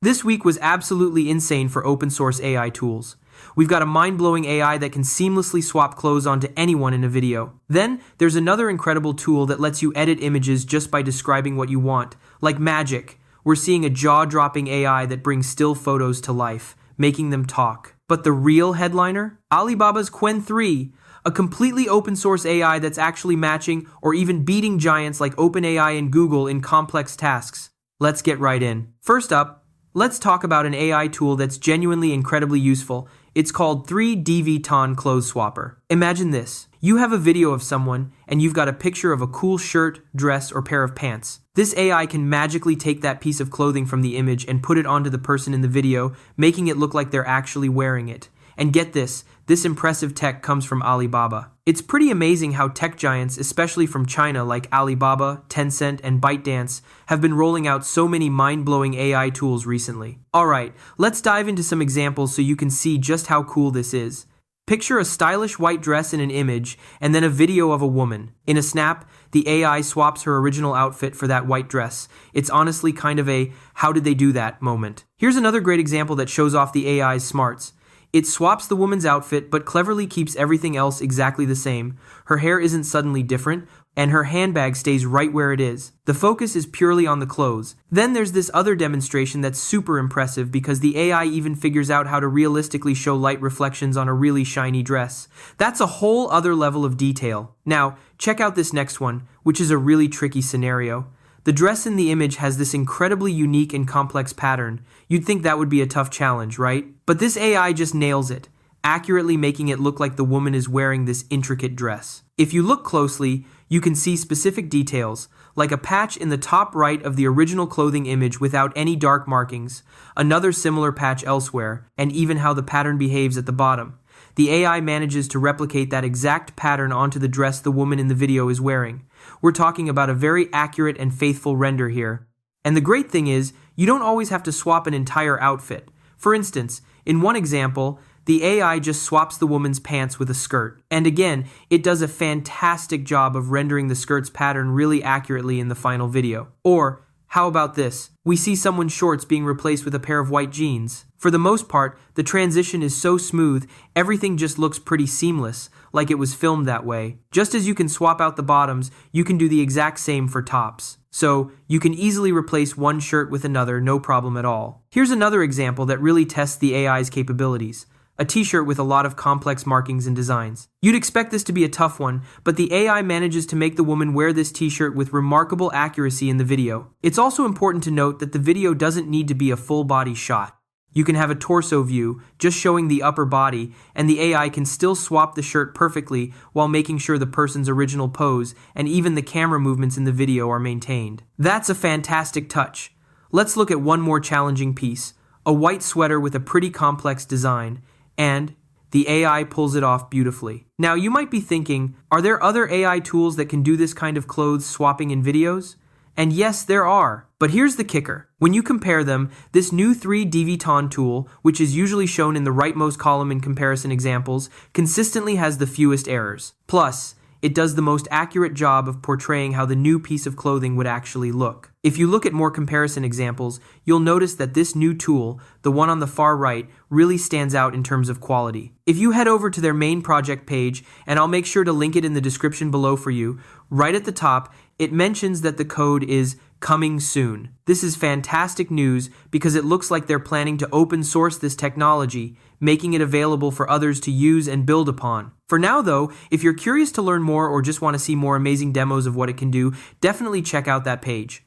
This week was absolutely insane for open source AI tools. We've got a mind-blowing AI that can seamlessly swap clothes onto anyone in a video. Then, there's another incredible tool that lets you edit images just by describing what you want. Like magic, we're seeing a jaw-dropping AI that brings still photos to life, making them talk. But the real headliner? Alibaba's Qwen 3, a completely open source AI that's actually matching or even beating giants like OpenAI and Google in complex tasks. Let's get right in. First up, let's talk about an AI tool that's genuinely incredibly useful. It's called dFan Clothes Swapper. Imagine this. You have a video of someone, and you've got a picture of a cool shirt, dress, or pair of pants. This AI can magically take that piece of clothing from the image and put it onto the person in the video, making it look like they're actually wearing it. And get this impressive tech comes from Alibaba. It's pretty amazing how tech giants, especially from China like Alibaba, Tencent, and ByteDance, have been rolling out so many mind-blowing AI tools recently. Alright, let's dive into some examples so you can see just how cool this is. Picture a stylish white dress in an image, and then a video of a woman. In a snap, the AI swaps her original outfit for that white dress. It's honestly kind of a "how did they do that" moment. Here's another great example that shows off the AI's smarts. It swaps the woman's outfit, but cleverly keeps everything else exactly the same. Her hair isn't suddenly different, and her handbag stays right where it is. The focus is purely on the clothes. Then there's this other demonstration that's super impressive because the AI even figures out how to realistically show light reflections on a really shiny dress. That's a whole other level of detail. Now, check out this next one, which is a really tricky scenario. The dress in the image has this incredibly unique and complex pattern. You'd think that would be a tough challenge, right? But this AI just nails it, accurately making it look like the woman is wearing this intricate dress. If you look closely, you can see specific details, like a patch in the top right of the original clothing image without any dark markings, another similar patch elsewhere, and even how the pattern behaves at the bottom. The AI manages to replicate that exact pattern onto the dress the woman in the video is wearing. We're talking about a very accurate and faithful render here. And the great thing is, you don't always have to swap an entire outfit. For instance, in one example, the AI just swaps the woman's pants with a skirt. And again, it does a fantastic job of rendering the skirt's pattern really accurately in the final video. Or, how about this? We see someone's shorts being replaced with a pair of white jeans. For the most part, the transition is so smooth, everything just looks pretty seamless, like it was filmed that way. Just as you can swap out the bottoms, you can do the exact same for tops. So, you can easily replace one shirt with another, no problem at all. Here's another example that really tests the AI's capabilities. A t-shirt with a lot of complex markings and designs. You'd expect this to be a tough one, but the AI manages to make the woman wear this t-shirt with remarkable accuracy in the video. It's also important to note that the video doesn't need to be a full body shot. You can have a torso view, just showing the upper body, and the AI can still swap the shirt perfectly while making sure the person's original pose and even the camera movements in the video are maintained. That's a fantastic touch. Let's look at one more challenging piece. A white sweater with a pretty complex design. And the AI pulls it off beautifully. Now, you might be thinking, are there other AI tools that can do this kind of clothes swapping in videos? And yes, there are. But here's the kicker. When you compare them, this new dFan tool, which is usually shown in the rightmost column in comparison examples, consistently has the fewest errors. Plus, it does the most accurate job of portraying how the new piece of clothing would actually look. If you look at more comparison examples, you'll notice that this new tool, the one on the far right, really stands out in terms of quality. If you head over to their main project page, and I'll make sure to link it in the description below for you, right at the top, it mentions that the code is coming soon. This is fantastic news because it looks like they're planning to open source this technology, making it available for others to use and build upon. For now though, if you're curious to learn more or just want to see more amazing demos of what it can do, definitely check out that page.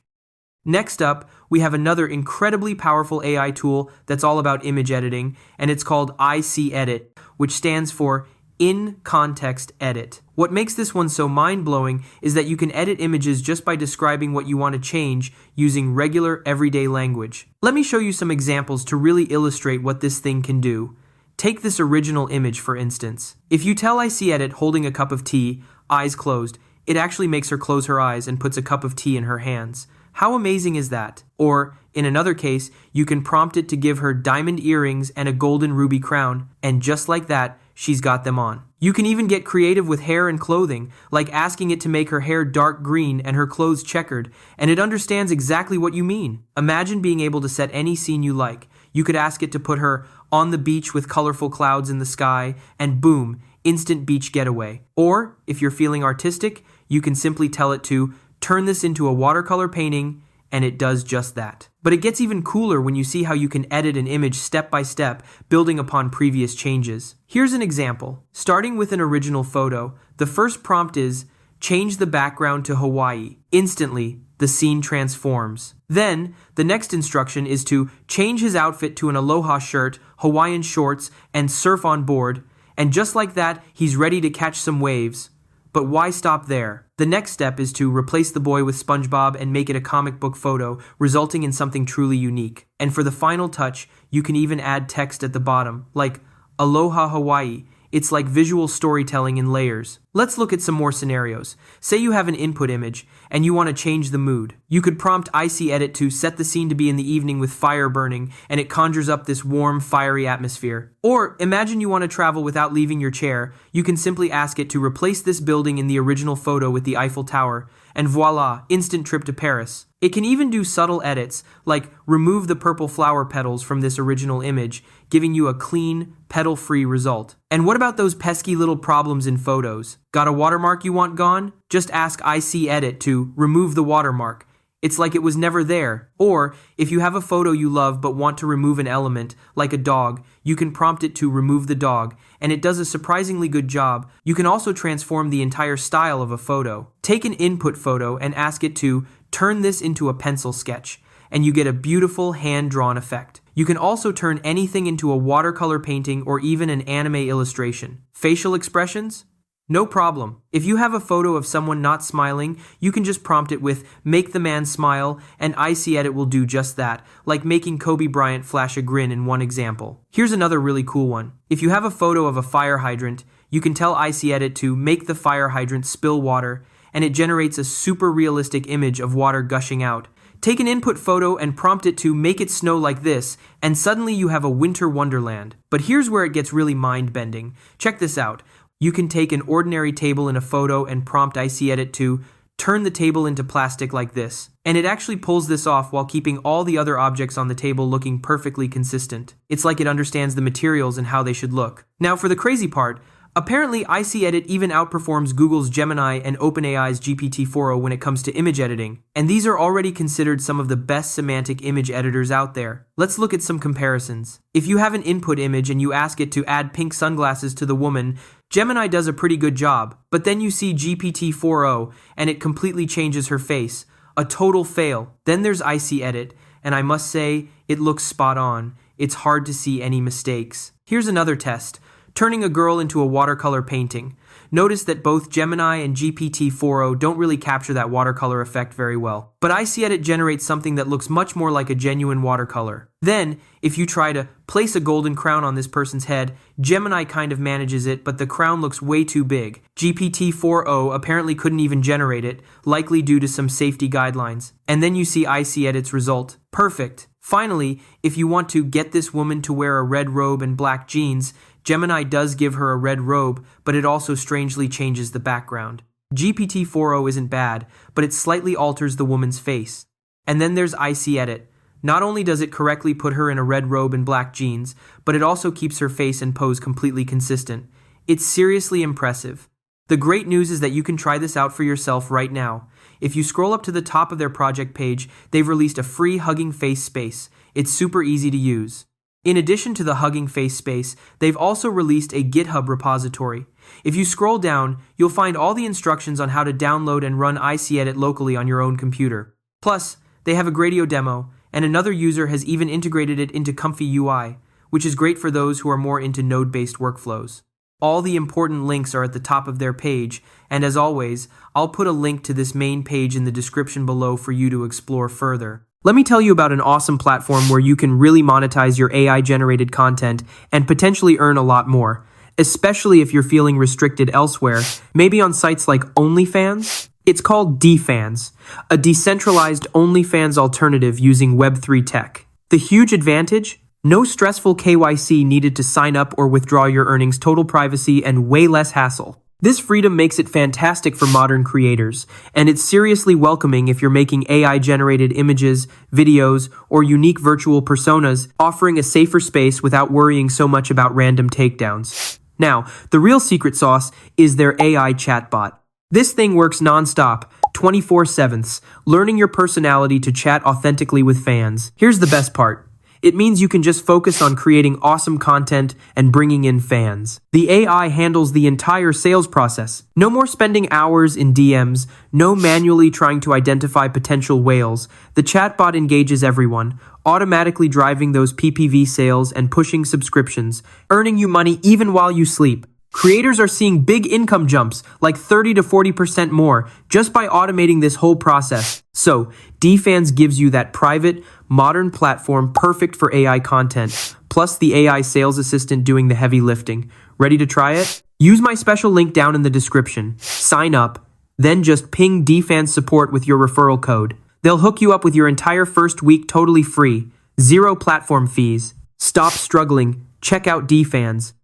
Next up, we have another incredibly powerful AI tool that's all about image editing, and it's called ICEdit, which stands for In-Context Edit. What makes this one so mind-blowing is that you can edit images just by describing what you want to change using regular, everyday language. Let me show you some examples to really illustrate what this thing can do. Take this original image, for instance. If you tell ICEdit holding a cup of tea, eyes closed, it actually makes her close her eyes and puts a cup of tea in her hands. How amazing is that? Or, in another case, you can prompt it to give her diamond earrings and a golden ruby crown, and just like that, she's got them on. You can even get creative with hair and clothing, like asking it to make her hair dark green and her clothes checkered, and it understands exactly what you mean. Imagine being able to set any scene you like. You could ask it to put her on the beach with colorful clouds in the sky, and boom, instant beach getaway. Or, if you're feeling artistic, you can simply tell it to turn this into a watercolor painting, and it does just that. But it gets even cooler when you see how you can edit an image step by step, building upon previous changes. Here's an example. Starting with an original photo, the first prompt is, change the background to Hawaii. Instantly, the scene transforms. Then, the next instruction is to change his outfit to an aloha shirt, Hawaiian shorts, and surf on board, and just like that, he's ready to catch some waves. But why stop there? The next step is to replace the boy with SpongeBob and make it a comic book photo, resulting in something truly unique. And for the final touch, you can even add text at the bottom, like, Aloha Hawaii. It's like visual storytelling in layers. Let's look at some more scenarios. Say you have an input image, and you want to change the mood. You could prompt ICEdit to set the scene to be in the evening with fire burning, and it conjures up this warm, fiery atmosphere. Or, imagine you want to travel without leaving your chair. You can simply ask it to replace this building in the original photo with the Eiffel Tower, and voila, instant trip to Paris. It can even do subtle edits, like remove the purple flower petals from this original image, giving you a clean, petal-free result. And what about those pesky little problems in photos? Got a watermark you want gone? Just ask ICEdit to remove the watermark. It's like it was never there. Or, if you have a photo you love but want to remove an element, like a dog, you can prompt it to remove the dog, and it does a surprisingly good job. You can also transform the entire style of a photo. Take an input photo and ask it to turn this into a pencil sketch, and you get a beautiful hand-drawn effect. You can also turn anything into a watercolor painting or even an anime illustration. Facial expressions? No problem. If you have a photo of someone not smiling, you can just prompt it with make the man smile, and ICEdit will do just that, like making Kobe Bryant flash a grin in one example. Here's another really cool one. If you have a photo of a fire hydrant, you can tell ICEdit to make the fire hydrant spill water, and it generates a super realistic image of water gushing out. Take an input photo and prompt it to make it snow like this, and suddenly you have a winter wonderland. But here's where it gets really mind-bending. Check this out. You can take an ordinary table in a photo and prompt ICEdit to turn the table into plastic like this. And it actually pulls this off while keeping all the other objects on the table looking perfectly consistent. It's like it understands the materials and how they should look. Now for the crazy part, apparently ICEdit even outperforms Google's Gemini and OpenAI's GPT-4o when it comes to image editing. And these are already considered some of the best semantic image editors out there. Let's look at some comparisons. If you have an input image and you ask it to add pink sunglasses to the woman, Gemini does a pretty good job, but then you see GPT-4o and it completely changes her face. A total fail. Then there's ICEdit, and I must say, it looks spot on. It's hard to see any mistakes. Here's another test. Turning a girl into a watercolor painting. Notice that both Gemini and GPT-4o don't really capture that watercolor effect very well. But ICEdit generates something that looks much more like a genuine watercolor. Then, if you try to place a golden crown on this person's head, Gemini kind of manages it, but the crown looks way too big. GPT-4o apparently couldn't even generate it, likely due to some safety guidelines. And then you see ICEdit's result. Perfect. Finally, if you want to get this woman to wear a red robe and black jeans, Gemini does give her a red robe, but it also strangely changes the background. GPT-4o isn't bad, but it slightly alters the woman's face. And then there's ICEdit. Not only does it correctly put her in a red robe and black jeans, but it also keeps her face and pose completely consistent. It's seriously impressive. The great news is that you can try this out for yourself right now. If you scroll up to the top of their project page, they've released a free Hugging Face space. It's super easy to use. In addition to the Hugging Face space, they've also released a GitHub repository. If you scroll down, you'll find all the instructions on how to download and run ICEdit locally on your own computer. Plus, they have a Gradio demo, and another user has even integrated it into Comfy UI, which is great for those who are more into node-based workflows. All the important links are at the top of their page, and as always, I'll put a link to this main page in the description below for you to explore further. Let me tell you about an awesome platform where you can really monetize your AI-generated content and potentially earn a lot more, especially if you're feeling restricted elsewhere, maybe on sites like OnlyFans. It's called dFan, a decentralized OnlyFans alternative using Web3 tech. The huge advantage? No stressful KYC needed to sign up or withdraw your earnings, total privacy, and way less hassle. This freedom makes it fantastic for modern creators, and it's seriously welcoming if you're making AI-generated images, videos, or unique virtual personas, offering a safer space without worrying so much about random takedowns. Now, the real secret sauce is their AI chatbot. This thing works non-stop, 24/7, learning your personality to chat authentically with fans. Here's the best part. It means you can just focus on creating awesome content and bringing in fans. The AI handles the entire sales process. No more spending hours in DMs, no manually trying to identify potential whales. The chatbot engages everyone, automatically driving those PPV sales and pushing subscriptions, earning you money even while you sleep. Creators are seeing big income jumps, like 30 to 40% more, just by automating this whole process. So, dFan gives you that private, modern platform perfect for AI content, plus the AI sales assistant doing the heavy lifting. Ready to try it? Use my special link down in the description. Sign up, then just ping dFan support with your referral code. They'll hook you up with your entire first week totally free. Zero platform fees. Stop struggling. Check out dFan.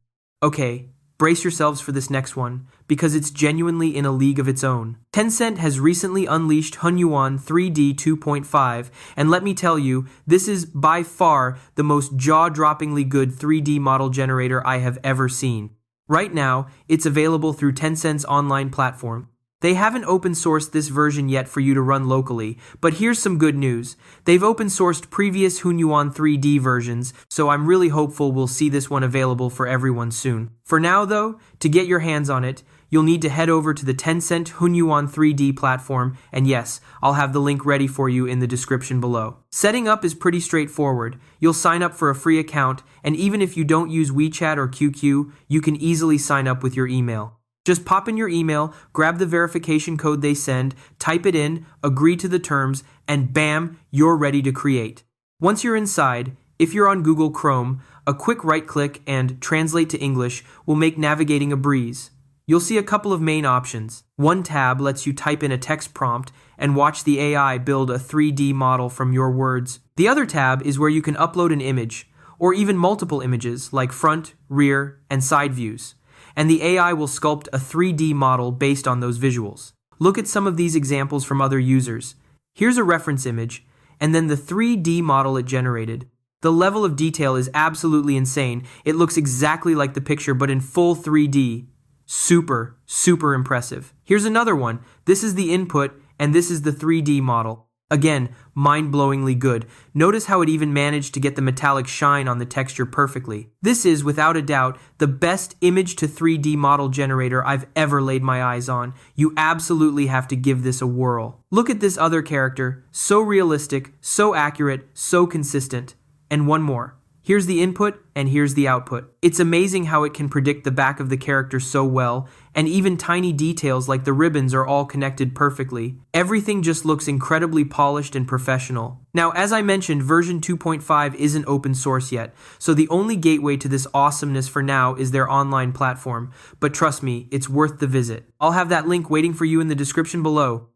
Okay. Brace yourselves for this next one, because it's genuinely in a league of its own. Tencent has recently unleashed Hunyuan 3D 2.5, and let me tell you, this is by far the most jaw-droppingly good 3D model generator I have ever seen. Right now, it's available through Tencent's online platform. They haven't open-sourced this version yet for you to run locally, but here's some good news. They've open-sourced previous Hunyuan 3D versions, so I'm really hopeful we'll see this one available for everyone soon. For now, though, to get your hands on it, you'll need to head over to the Tencent Hunyuan 3D platform, and yes, I'll have the link ready for you in the description below. Setting up is pretty straightforward. You'll sign up for a free account, and even if you don't use WeChat or QQ, you can easily sign up with your email. Just pop in your email, grab the verification code they send, type it in, agree to the terms, and bam, you're ready to create. Once you're inside, if you're on Google Chrome, a quick right-click and translate to English will make navigating a breeze. You'll see a couple of main options. One tab lets you type in a text prompt and watch the AI build a 3D model from your words. The other tab is where you can upload an image, or even multiple images like front, rear, and side views. And the AI will sculpt a 3D model based on those visuals. Look at some of these examples from other users. Here's a reference image, and then the 3D model it generated. The level of detail is absolutely insane. It looks exactly like the picture, but in full 3D. Super, super impressive. Here's another one. This is the input, and this is the 3D model. Again, mind-blowingly good. Notice how it even managed to get the metallic shine on the texture perfectly. This is, without a doubt, the best image to 3D model generator I've ever laid my eyes on. You absolutely have to give this a whirl. Look at this other character. So realistic, so accurate, so consistent. And one more. Here's the input, and here's the output. It's amazing how it can predict the back of the character so well, and even tiny details like the ribbons are all connected perfectly. Everything just looks incredibly polished and professional. Now, as I mentioned, version 2.5 isn't open source yet, so the only gateway to this awesomeness for now is their online platform. But trust me, it's worth the visit. I'll have that link waiting for you in the description below.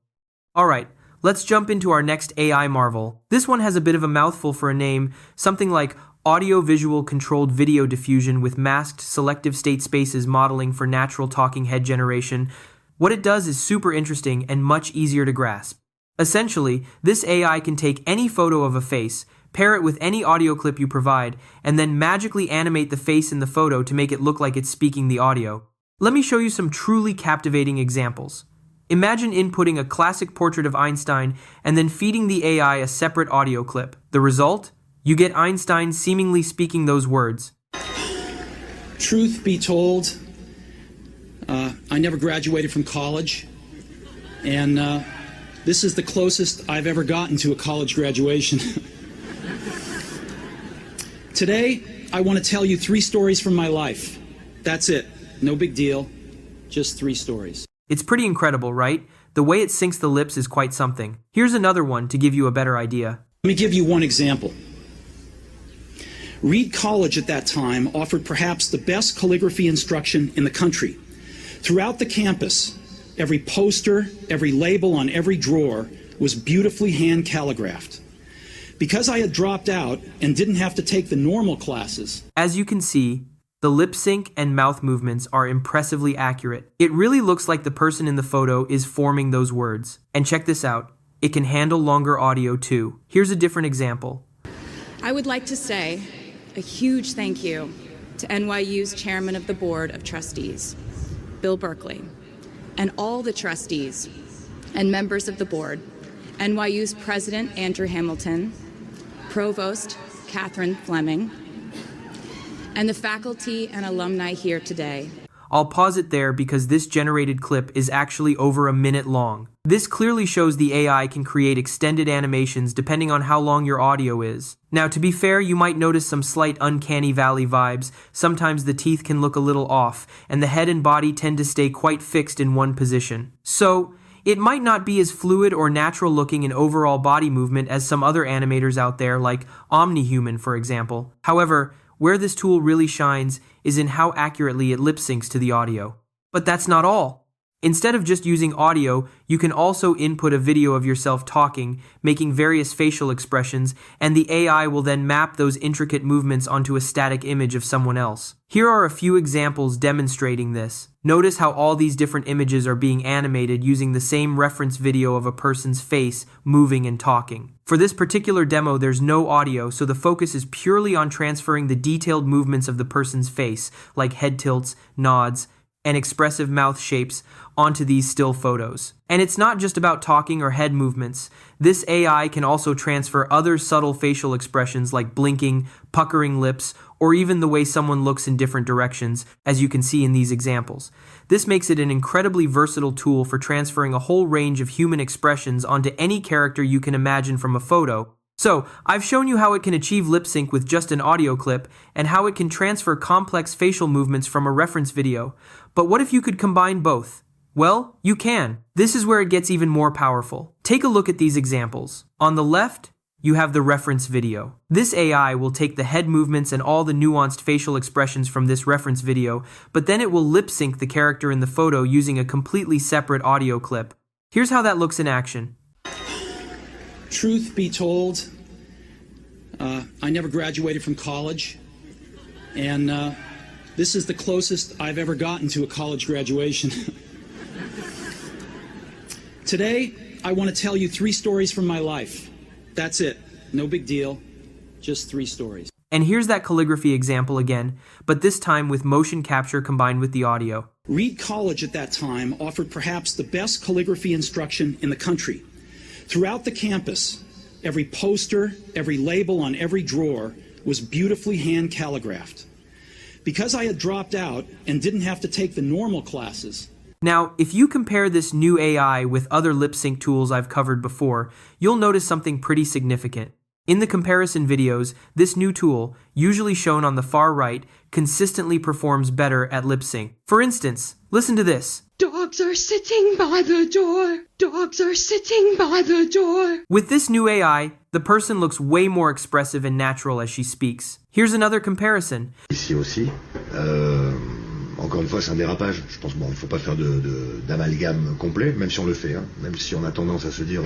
Alright, let's jump into our next AI marvel. This one has a bit of a mouthful for a name, something like audio-visual controlled video diffusion with masked selective state spaces modeling for natural talking head generation. What it does is super interesting and much easier to grasp. Essentially, this AI can take any photo of a face, pair it with any audio clip you provide, and then magically animate the face in the photo to make it look like it's speaking the audio. Let me show you some truly captivating examples. Imagine inputting a classic portrait of Einstein and then feeding the AI a separate audio clip. The result? You get Einstein seemingly speaking those words. Truth be told, I never graduated from college, and this is the closest I've ever gotten to a college graduation. Today, I want to tell you 3 stories from my life. That's it. No big deal. Just 3 stories. It's pretty incredible, right? The way it syncs the lips is quite something. Here's another one to give you a better idea. Let me give you one example. Reed College at that time offered perhaps the best calligraphy instruction in the country. Throughout the campus, every poster, every label on every drawer was beautifully hand calligraphed. Because I had dropped out and didn't have to take the normal classes. As you can see, the lip sync and mouth movements are impressively accurate. It really looks like the person in the photo is forming those words. And check this out, it can handle longer audio too. Here's a different example. I would like to say a huge thank you to NYU's Chairman of the Board of Trustees, Bill Berkeley, and all the trustees and members of the board, NYU's President Andrew Hamilton, Provost Catherine Fleming, and the faculty and alumni here today. I'll pause it there because this generated clip is actually over a minute long. This clearly shows the AI can create extended animations depending on how long your audio is. Now, to be fair, you might notice some slight uncanny valley vibes. Sometimes the teeth can look a little off, and the head and body tend to stay quite fixed in one position. So, it might not be as fluid or natural looking in overall body movement as some other animators out there like Omnihuman, for example. However, where this tool really shines is in how accurately it lip syncs to the audio. But that's not all. Instead of just using audio, you can also input a video of yourself talking, making various facial expressions, and the AI will then map those intricate movements onto a static image of someone else. Here are a few examples demonstrating this. Notice how all these different images are being animated using the same reference video of a person's face moving and talking. For this particular demo, there's no audio, so the focus is purely on transferring the detailed movements of the person's face, like head tilts, nods, and expressive mouth shapes onto these still photos. And it's not just about talking or head movements. This AI can also transfer other subtle facial expressions like blinking, puckering lips, or even the way someone looks in different directions, as you can see in these examples. This makes it an incredibly versatile tool for transferring a whole range of human expressions onto any character you can imagine from a photo. So, I've shown you how it can achieve lip sync with just an audio clip, and how it can transfer complex facial movements from a reference video. But what if you could combine both? Well, you can. This is where it gets even more powerful. Take a look at these examples. On the left, you have the reference video. This AI will take the head movements and all the nuanced facial expressions from this reference video, but then it will lip sync the character in the photo using a completely separate audio clip. Here's how that looks in action. Truth be told, I never graduated from college, and this is the closest I've ever gotten to a college graduation. Today, I want to tell you 3 stories from my life. That's it. No big deal. Just 3 stories. And here's that calligraphy example again, but this time with motion capture combined with the audio. Reed College at that time offered perhaps the best calligraphy instruction in the country. Throughout the campus, every poster, every label on every drawer was beautifully hand calligraphed. Because I had dropped out and didn't have to take the normal classes. Now, if you compare this new AI with other lip sync tools I've covered before, you'll notice something pretty significant. In the comparison videos, this new tool, usually shown on the far right, consistently performs better at lip sync. For instance, listen to this. Dogs are sitting by the door. Dogs are sitting by the door. With this new AI, the person looks way more expressive and natural as she speaks. Here's another comparison. Ici aussi, encore une fois, c'est un dérapage. Je pense bon, il ne faut pas faire d'amalgame complet, même si on le fait, hein. Même si on a tendance à se dire,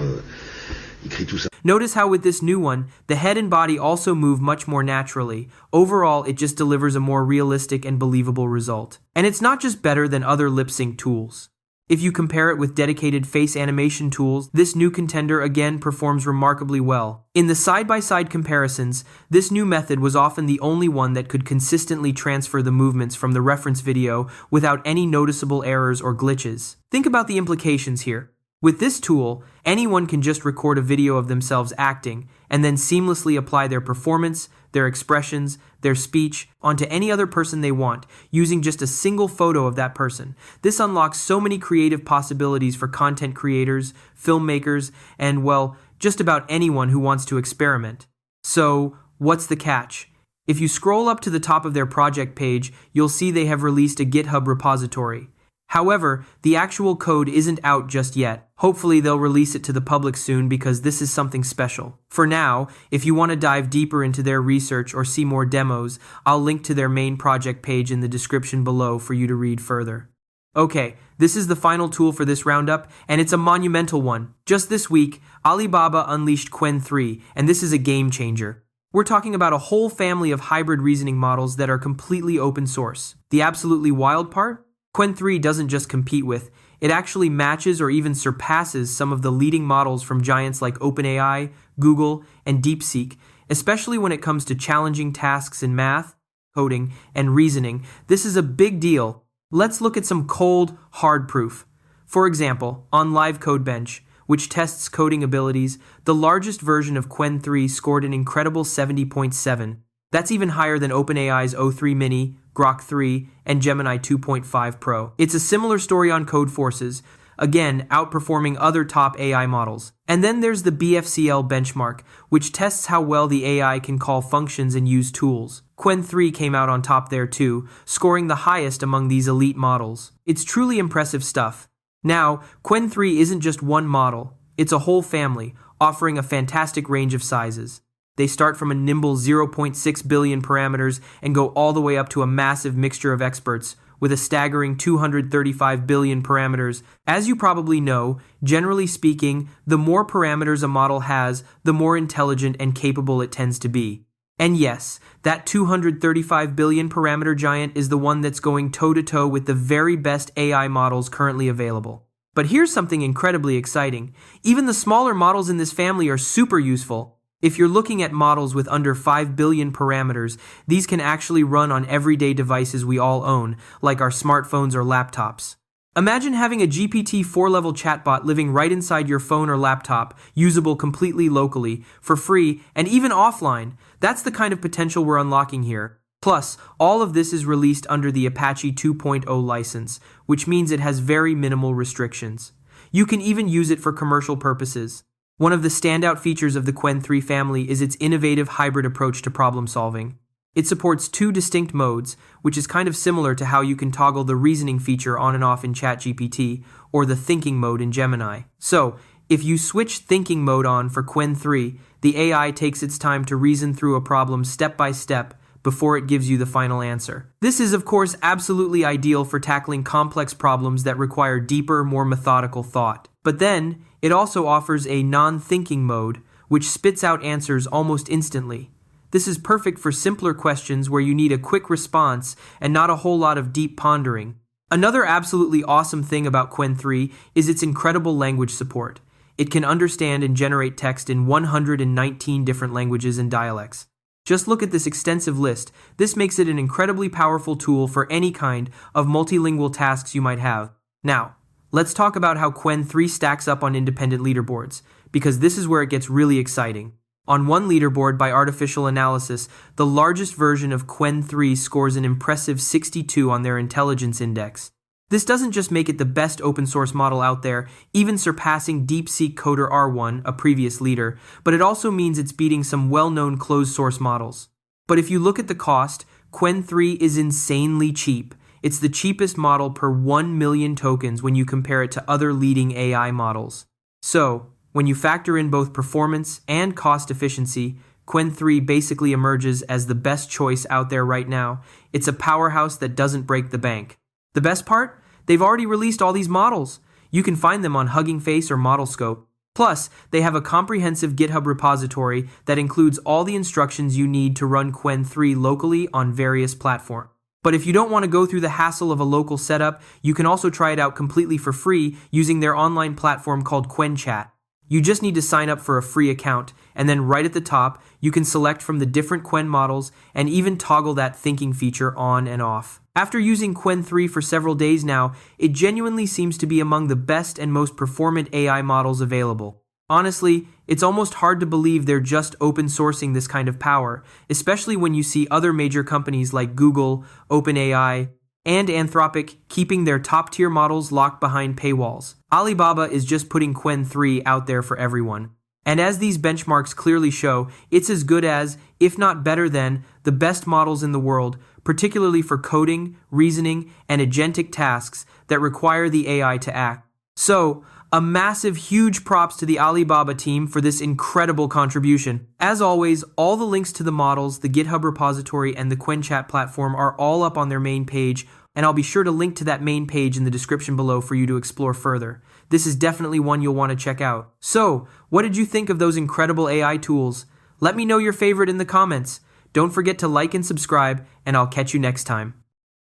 il crie tout ça. Notice how with this new one, the head and body also move much more naturally. Overall, it just delivers a more realistic and believable result. And it's not just better than other lip sync tools. If you compare it with dedicated face animation tools, this new contender again performs remarkably well. In the side-by-side comparisons, this new method was often the only one that could consistently transfer the movements from the reference video without any noticeable errors or glitches. Think about the implications here. With this tool, anyone can just record a video of themselves acting and then seamlessly apply their performance, their expressions, their speech onto any other person they want, using just a single photo of that person. This unlocks so many creative possibilities for content creators, filmmakers, and, well, just about anyone who wants to experiment. So, what's the catch? If you scroll up to the top of their project page, you'll see they have released a GitHub repository. However, the actual code isn't out just yet. Hopefully they'll release it to the public soon because this is something special. For now, if you want to dive deeper into their research or see more demos, I'll link to their main project page in the description below for you to read further. Okay, this is the final tool for this roundup, and it's a monumental one. Just this week, Alibaba unleashed Qwen 3, and this is a game changer. We're talking about a whole family of hybrid reasoning models that are completely open source. The absolutely wild part? Qwen 3 doesn't just compete with, it actually matches or even surpasses some of the leading models from giants like OpenAI, Google, and DeepSeek, especially when it comes to challenging tasks in math, coding, and reasoning. This is a big deal. Let's look at some cold, hard proof. For example, on Live Codebench, which tests coding abilities, the largest version of Qwen 3 scored an incredible 70.7. That's even higher than OpenAI's O3 Mini, Grok 3, and Gemini 2.5 Pro. It's a similar story on Codeforces, again outperforming other top AI models. And then there's the BFCL benchmark, which tests how well the AI can call functions and use tools. Qwen 3 came out on top there too, scoring the highest among these elite models. It's truly impressive stuff. Now, Qwen 3 isn't just one model, it's a whole family, offering a fantastic range of sizes. They start from a nimble 0.6 billion parameters and go all the way up to a massive mixture of experts, with a staggering 235 billion parameters. As you probably know, generally speaking, the more parameters a model has, the more intelligent and capable it tends to be. And yes, that 235 billion parameter giant is the one that's going toe-to-toe with the very best AI models currently available. But here's something incredibly exciting. Even the smaller models in this family are super useful. If you're looking at models with under 5 billion parameters, these can actually run on everyday devices we all own, like our smartphones or laptops. Imagine having a GPT-4 level chatbot living right inside your phone or laptop, usable completely locally, for free, and even offline. That's the kind of potential we're unlocking here. Plus, all of this is released under the Apache 2.0 license, which means it has very minimal restrictions. You can even use it for commercial purposes. One of the standout features of the Qwen 3 family is its innovative hybrid approach to problem solving. It supports two distinct modes, which is kind of similar to how you can toggle the reasoning feature on and off in ChatGPT, or the thinking mode in Gemini. So, if you switch thinking mode on for Qwen 3, the AI takes its time to reason through a problem step by step before it gives you the final answer. This is, of course, absolutely ideal for tackling complex problems that require deeper, more methodical thought. But then, it also offers a non-thinking mode, which spits out answers almost instantly. This is perfect for simpler questions where you need a quick response and not a whole lot of deep pondering. Another absolutely awesome thing about Qwen 3 is its incredible language support. It can understand and generate text in 119 different languages and dialects. Just look at this extensive list. This makes it an incredibly powerful tool for any kind of multilingual tasks you might have. Now, let's talk about how Qwen 3 stacks up on independent leaderboards, because this is where it gets really exciting. On one leaderboard by Artificial Analysis, the largest version of Qwen 3 scores an impressive 62 on their intelligence index. This doesn't just make it the best open source model out there, even surpassing DeepSeek Coder R1, a previous leader, but it also means it's beating some well-known closed source models. But if you look at the cost, Qwen 3 is insanely cheap. It's the cheapest model per 1 million tokens when you compare it to other leading AI models. So, when you factor in both performance and cost efficiency, Qwen 3 basically emerges as the best choice out there right now. It's a powerhouse that doesn't break the bank. The best part? They've already released all these models. You can find them on Hugging Face or ModelScope. Plus, they have a comprehensive GitHub repository that includes all the instructions you need to run Qwen 3 locally on various platforms. But if you don't want to go through the hassle of a local setup, you can also try it out completely for free using their online platform called Qwen Chat. You just need to sign up for a free account, and then right at the top, you can select from the different Qwen models and even toggle that thinking feature on and off. After using Qwen 3 for several days now, it genuinely seems to be among the best and most performant AI models available. Honestly, it's almost hard to believe they're just open sourcing this kind of power, especially when you see other major companies like Google, OpenAI, and Anthropic keeping their top-tier models locked behind paywalls. Alibaba is just putting Qwen 3 out there for everyone. And as these benchmarks clearly show, it's as good as, if not better than, the best models in the world, particularly for coding, reasoning, and agentic tasks that require the AI to act. So, A massive, huge props to the Alibaba team for this incredible contribution. As always, all the links to the models, the GitHub repository, and the Qwen chat platform are all up on their main page, and I'll be sure to link to that main page in the description below for you to explore further. This is definitely one you'll want to check out. So, what did you think of those incredible AI tools? Let me know your favorite in the comments. Don't forget to like and subscribe, and I'll catch you next time.